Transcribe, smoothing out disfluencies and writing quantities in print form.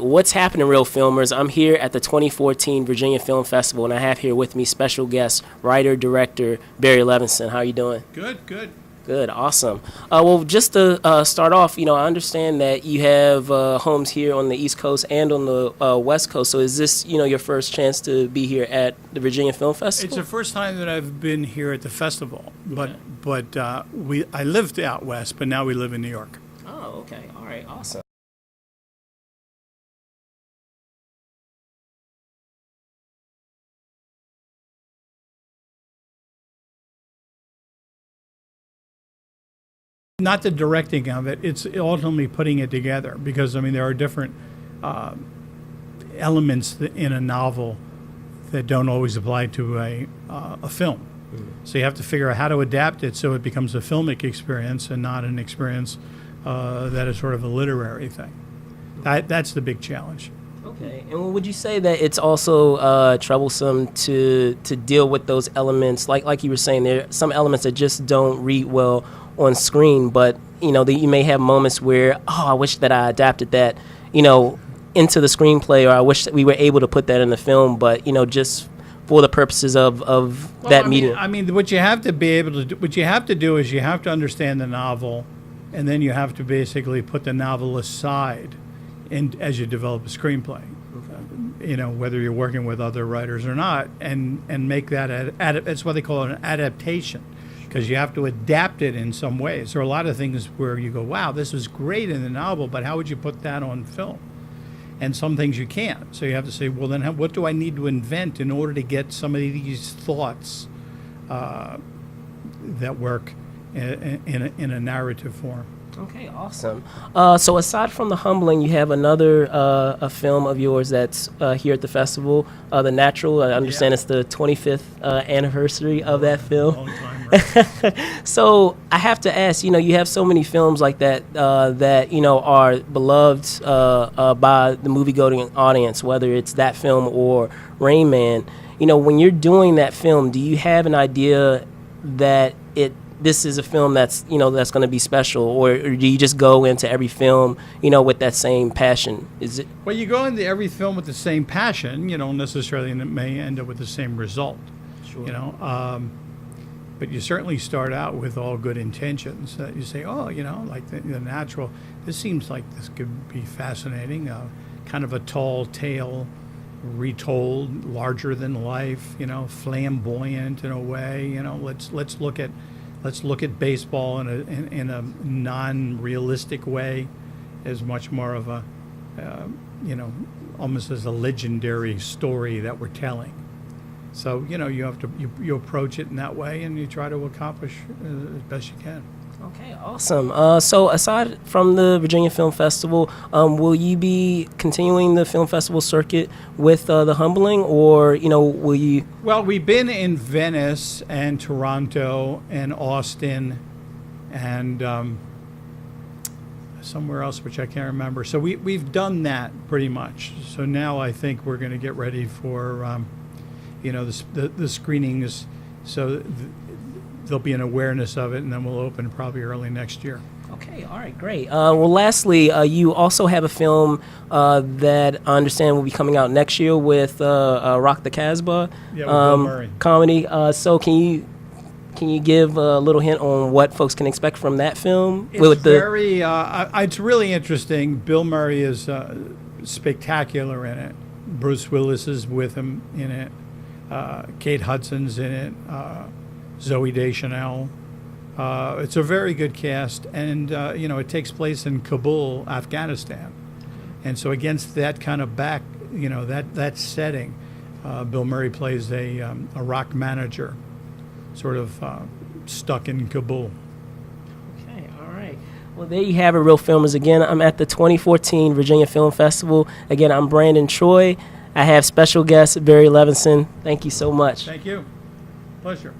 What's happening, Real Filmers? I'm here at the 2014 Virginia Film Festival, and I have here with me special guest, writer, director, Barry Levinson. How are you doing? Good. Good, awesome. Well, just to start off, I understand that you have homes here on the East Coast and on the West Coast. So is this, your first chance to be here at the Virginia Film Festival? It's the first time that I've been here at the festival, but I lived out west, but now we live in New York. Oh, okay. All right, awesome. Not the directing of it, it's ultimately putting it together because, there are different elements in a novel that don't always apply to a film. So you have to figure out how to adapt it so it becomes a filmic experience and not an experience that is sort of a literary thing. That's the big challenge. Okay, and would you say that it's also troublesome to deal with those elements? Like you were saying, there are some elements that just don't read well on screen, but you may have moments where, I wish that I adapted that, into the screenplay, or I wish that we were able to put that in the film, but just for the purposes of that medium. What you have to be able to do, what you have to do is you have to understand the novel, and then you have to basically put the novel aside, as you develop a screenplay. Okay. Whether you're working with other writers or not, and make that that's what they call an adaptation. Because you have to adapt it in some ways. There are a lot of things where you go, wow, this was great in the novel, but how would you put that on film? And some things you can't. So you have to say, well, then what do I need to invent in order to get some of these thoughts that work in a narrative form? Okay, awesome. So aside from The Humbling, you have another a film of yours that's here at the festival, The Natural. I understand it's the 25th anniversary of that film. Long time, right? So I have to ask, you have so many films like that that, are beloved by the movie-going audience, whether it's that film or Rain Man. When you're doing that film, do you have an idea that this is a film that's that's going to be special, or do you just go into every film with that same passion? Is it? Well, you go into every film with the same passion, necessarily, and it may end up with the same result. Sure. But you certainly start out with all good intentions. You say, like the Natural. This seems like this could be fascinating. Kind of a tall tale, retold, larger than life. Flamboyant in a way. Let's look at baseball in a non-realistic way, as much more of a, almost as a legendary story that we're telling. So you approach it in that way, and you try to accomplish as best you can. Okay, awesome. So aside from the Virginia Film Festival, will you be continuing the film festival circuit with The Humbling, or will you? Well, we've been in Venice and Toronto and Austin and somewhere else which I can't remember. So we've done that pretty much. So now I think we're going to get ready for the screenings. So there'll be an awareness of it, and then we'll open probably early next year. Okay, all right, great. Well, lastly, you also have a film that I understand will be coming out next year with Rock the KASBAH Yeah, with Bill Murray. Comedy. So can you give a little hint on what folks can expect from that film? It's it's really interesting. Bill Murray is spectacular in it. Bruce Willis is with him in it. Kate Hudson's in it. Zoe Deschanel. It's a very good cast, and it takes place in Kabul, Afghanistan, and so against that kind of that setting, Bill Murray plays a rock manager, sort of stuck in Kabul. Okay, all right. Well, there you have it, Real Filmers. Again, I'm at the 2014 Virginia Film Festival. Again, I'm Brandon Troy. I have special guest Barry Levinson. Thank you so much. Thank you. Pleasure.